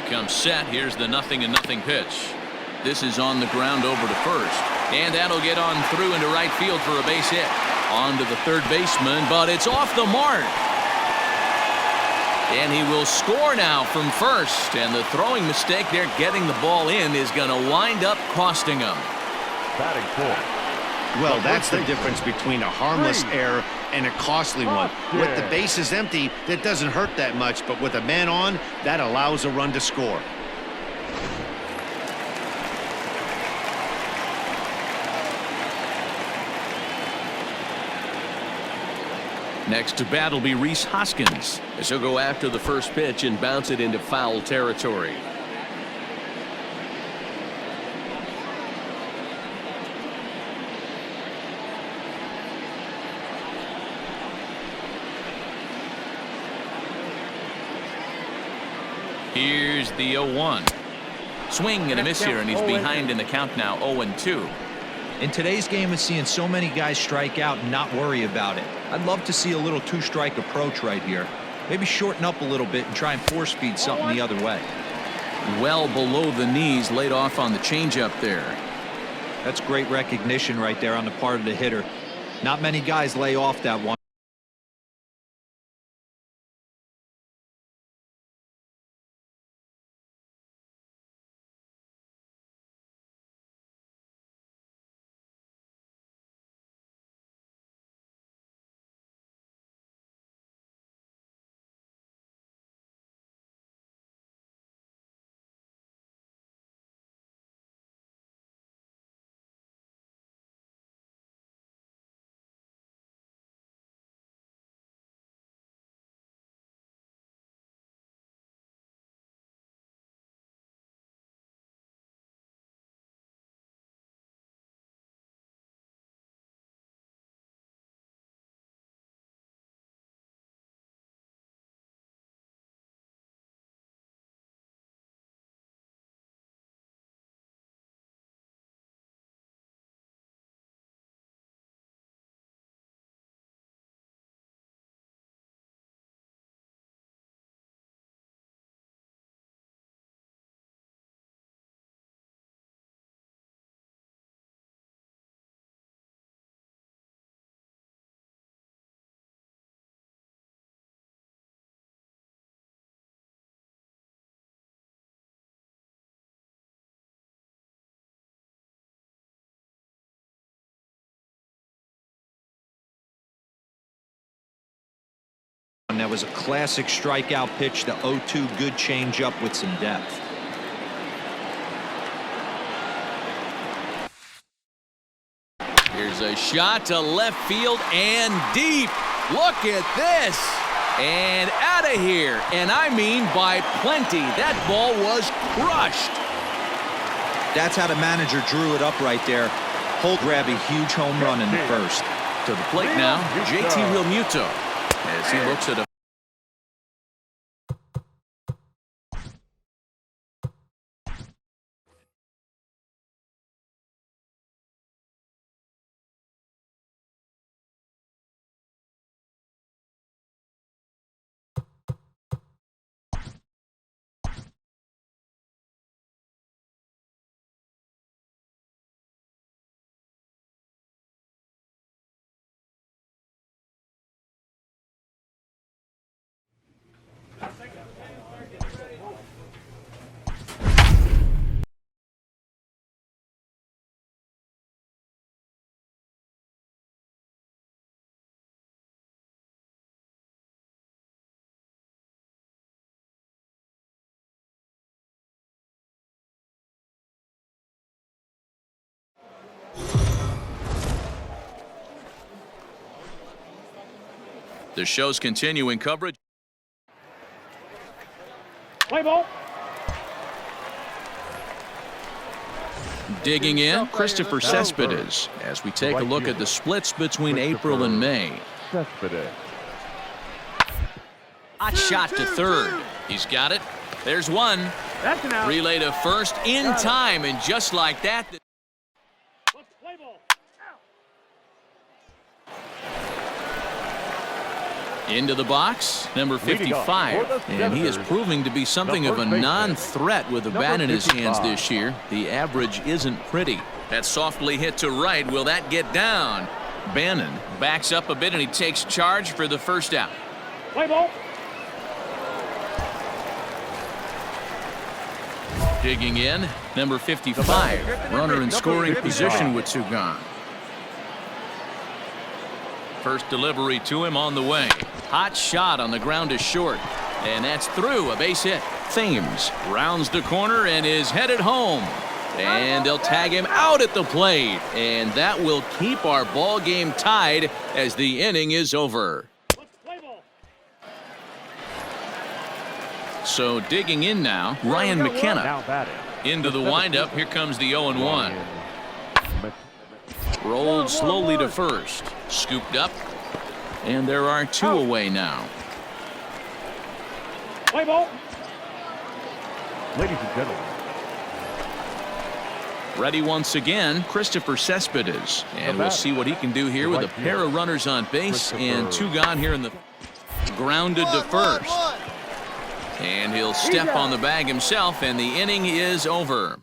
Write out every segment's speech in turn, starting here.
comes set. Here's the 0-0 pitch. This is on the ground over to first. And that'll get on through into right field for a base hit. On to the third baseman, but it's off the mark. And he will score now from first. And the throwing mistake there getting the ball in is going to wind up costing him. Batting fourth. Well, that's the difference between a harmless error and a costly one. With the bases empty, that doesn't hurt that much, but with a man on, that allows a run to score. Next to bat will be Rhys Hoskins, as he'll go after the first pitch and bounce it into foul territory. Here's the 0-1. Swing and a miss here, and he's behind in the count now, 0-2. In today's game, it's seeing so many guys strike out and not worry about it. I'd love to see a little two-strike approach right here. Maybe shorten up a little bit and try and four-speed something the other way. Well below the knees, laid off on the changeup there. That's great recognition right there on the part of the hitter. Not many guys lay off that one. And that was a classic strikeout pitch, the 0-2 good changeup with some depth. Here's a shot to left field and deep. Look at this. And out of here. And I mean by plenty. That ball was crushed. That's how the manager drew it up right there. Holt grab a huge home run in the first. To the plate now, JT Realmuto, as he looks at a The show's continuing coverage. Play ball. Digging in, Christopher Cespedes, as we take a look at the splits between April and May. Hot shot to third. He's got it. There's one. That's an out. Relay to first in time, and just like that. Play ball. Into the box, number 55, and he is proving to be something of a non-threat with the bat in his hands this year. The average isn't pretty. That softly hit to right. Will that get down? Bannon backs up a bit and he takes charge for the first out. Play ball. Digging in, number 55, runner in scoring position with two gone. First delivery to him on the way. Hot shot on the ground is short. And that's through, a base hit. Thames rounds the corner and is headed home. And they'll tag him out at the plate. And that will keep our ball game tied as the inning is over. So digging in now, Ryan McKenna. Into the windup, here comes the 0-1. Rolled slowly to first. Scooped up. And there are two away now. Play ball. Ladies and gentlemen. Ready once again, Christopher Cespedes. And we'll see what he can do here with a pair of runners on base and two gone here in the grounded to first. And he'll step on the bag himself, and the inning is over.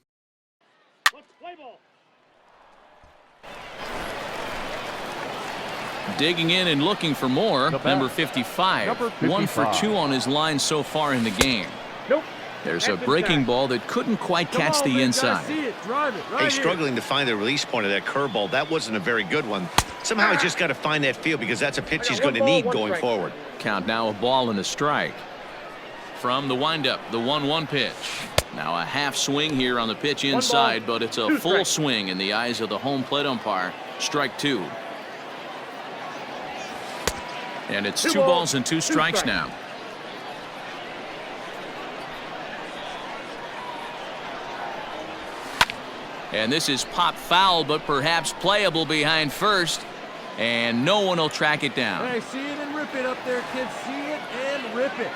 Digging in and looking for more, number 55. 1 for 2 on his line so far in the game. There's a breaking ball that couldn't quite catch the inside. He's struggling to find the release point of that curveball. That wasn't a very good one. Somehow he's just got to find that feel because that's a pitch he's going to need going forward. Count now, a ball and a strike. From the windup, the 1-1 pitch. Now a half swing here on the pitch inside, but it's a full swing in the eyes of the home plate umpire. Strike two. And it's 2 balls and 2 strikes now. And this is pop foul, but perhaps playable behind first. And no one will track it down. Hey, see it and rip it up there, kids. See it and rip it.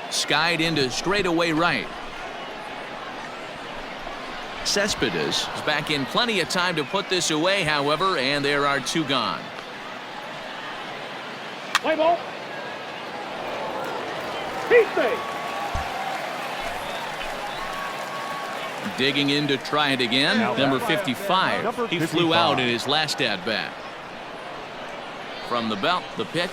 Skied into straightaway right. Cespedes is back in plenty of time to put this away, however, and there are 2 gone. Play ball. Heat base. Digging in to try it again, number 55. He flew out in his last at-bat. From the belt, the pitch.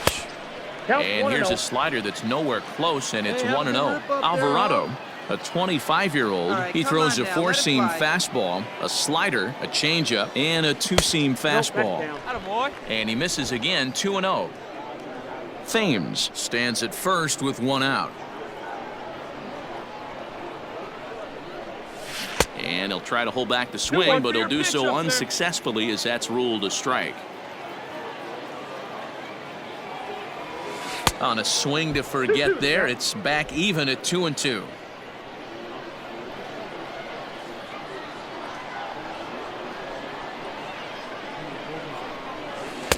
And here's a slider that's nowhere close, and it's 1-0. Alvarado, a 25-year-old, he throws a 4-seam fastball, a slider, a changeup, and a 2-seam fastball. And he misses again, 2-0. Thames stands at first with 1 out. And he'll try to hold back the swing, but he'll do so unsuccessfully as that's ruled a strike. On a swing to forget there, it's back even at 2-2.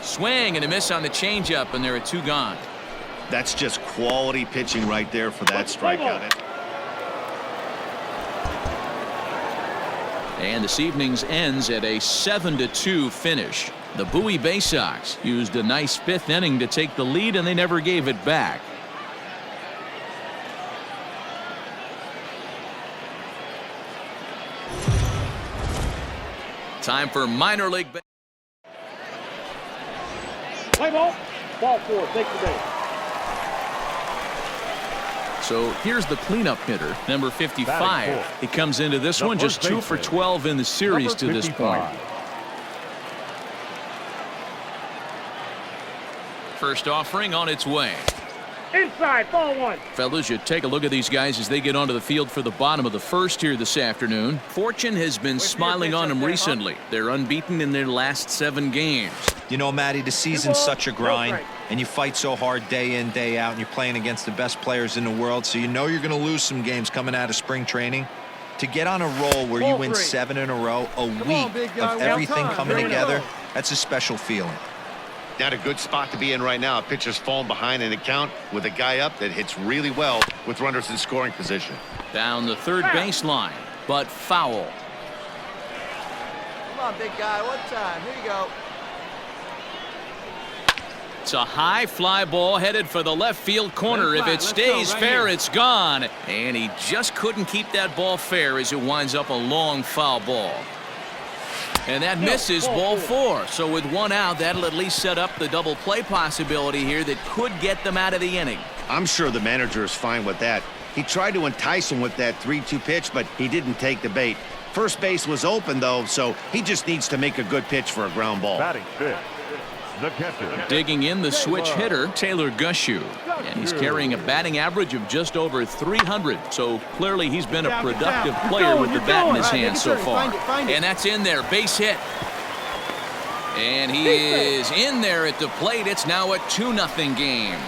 Swing and a miss on the changeup, and there are 2 gone. That's just quality pitching right there for that strikeout. And this evening's ends at a 7-2 finish. The Bowie Bay Sox used a nice 5th inning to take the lead, and they never gave it back. Time for minor league. Play ball. Ball 4. Take the base. So here's the cleanup hitter, number 55. He comes into this one just 2 for 12 in the series to this point. First offering on its way. Inside, ball 1. Fellas, you take a look at these guys as they get onto the field for the bottom of the first here this afternoon. Fortune has been smiling on them recently. They're unbeaten in their last 7 games. You know, Matty, the season's such a grind, and you fight so hard day in, day out, and you're playing against the best players in the world, so you know you're going to lose some games coming out of spring training. To get on a roll where you win 7 in a row, a week of everything coming together, that's a special feeling. Not a good spot to be in right now. A pitcher's falling behind in the count with a guy up that hits really well with runners in scoring position. Down the third baseline, but foul. Come on, big guy. One time. Here you go. It's a high fly ball headed for the left field corner. If it stays fair, it's gone. And he just couldn't keep that ball fair as it winds up a long foul ball. And that misses ball 4. So with 1 out, that'll at least set up the double play possibility here that could get them out of the inning. I'm sure the manager is fine with that. He tried to entice him with that 3-2 pitch, but he didn't take the bait. First base was open, though, so he just needs to make a good pitch for a ground ball. Batting fifth, the catcher. Digging in, the switch hitter, Taylor Gushew. And he's carrying a batting average of just over 300. So clearly he's been a productive player with the bat in his hand so far. And that's in there, base hit. And he is in there at the plate. It's now a 2-0 game.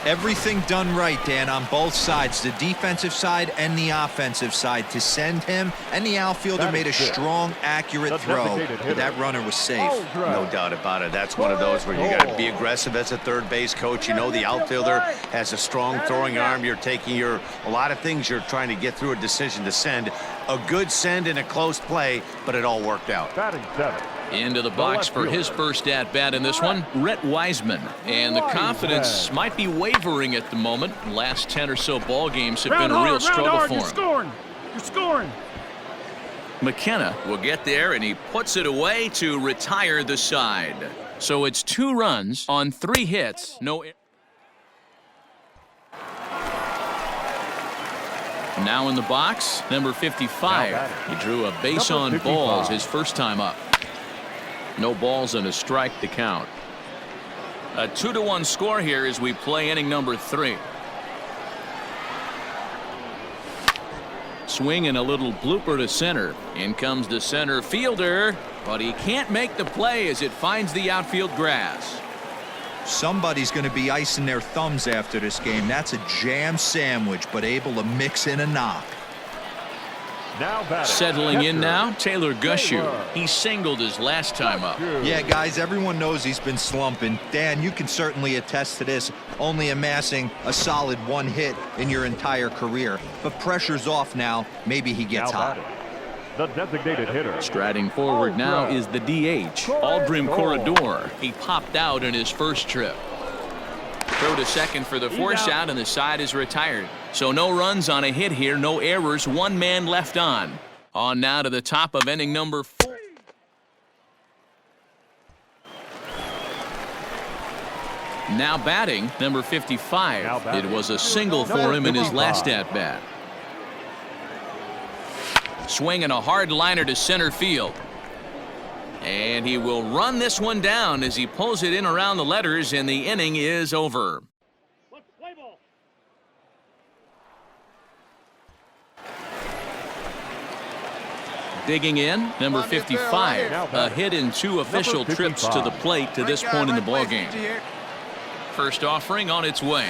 Everything done right, Dan, on both sides, the defensive side and the offensive side. To send him, and the outfielder made a strong, accurate throw. That runner was safe. No doubt about it. That's one of those where you got to be aggressive as a third base coach. You know the outfielder has a strong throwing arm. You're taking a lot of things you're trying to get through a decision to send. A good send and a close play, but it all worked out. Batting 7. Into the box for his first at-bat in this one, Rhett Wiseman. And the confidence might be wavering at the moment. Last 10 or so ball games have been a real struggle for him. You're scoring. McKenna will get there, and he puts it away to retire the side. So it's 2 runs on 3 hits. No. Now in the box, number 55. He drew a base on balls his first time up. No balls and a strike to count. A 2-1 score here as we play inning number 3. Swing and a little blooper to center. In comes the center fielder, but he can't make the play as it finds the outfield grass. Somebody's going to be icing their thumbs after this game. That's a jam sandwich, but able to mix in a knock. Now batting. Settling in now, Taylor Gushew. He singled his last time up. Yeah, guys, everyone knows he's been slumping. Dan, you can certainly attest to this, only amassing a solid 1 hit in your entire career. But pressure's off now. Maybe he gets hot. The designated hitter. Striding forward now is the DH, Aldrin Corredor. He popped out in his first trip. Throw to second for the force out, and the side is retired. So no runs on a hit here, no errors, 1 man left on. On now to the top of inning number 4. Now batting, number 55. It was a single for him in his last at-bat. Swinging a hard liner to center field. And he will run this one down as he pulls it in around the letters, and the inning is over. Digging in, number 55. A hit in 2 official trips to the plate to this point in the ballgame. First offering on its way.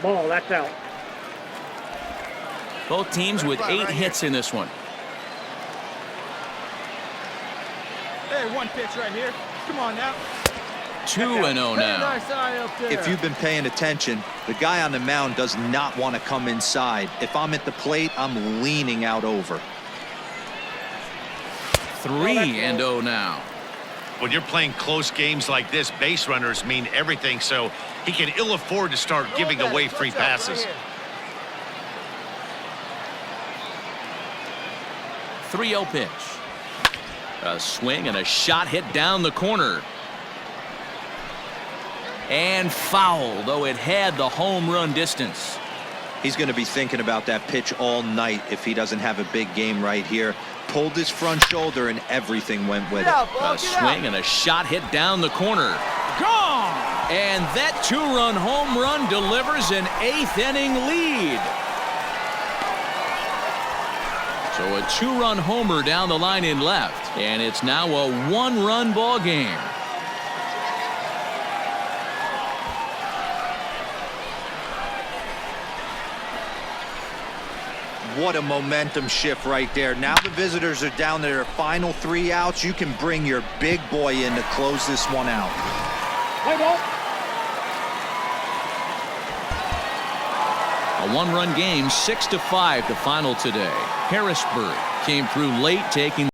Ball, that's out. Both teams with 8 hits in this one. Hey, 1 pitch right here. Come on now. 2-0 now. Nice eye up there. If you've been paying attention, the guy on the mound does not want to come inside. If I'm at the plate, I'm leaning out over. 3-0 now. When you're playing close games like this, base runners mean everything, so he can ill afford to start giving away free passes. 3-0 pitch. A swing and a shot hit down the corner. And foul, though it had the home run distance. He's going to be thinking about that pitch all night if he doesn't have a big game right here. Pulled his front shoulder and everything went with it. A swing and a shot hit down the corner. Gone! And that 2-run home run delivers an 8th inning lead. So a 2-run homer down the line in left, and it's now a 1-run ball game. What a momentum shift right there. Now the visitors are down to their final 3 outs. You can bring your big boy in to close this one out. A 1-run game, 6-5 the final today. Harrisburg came through late, taking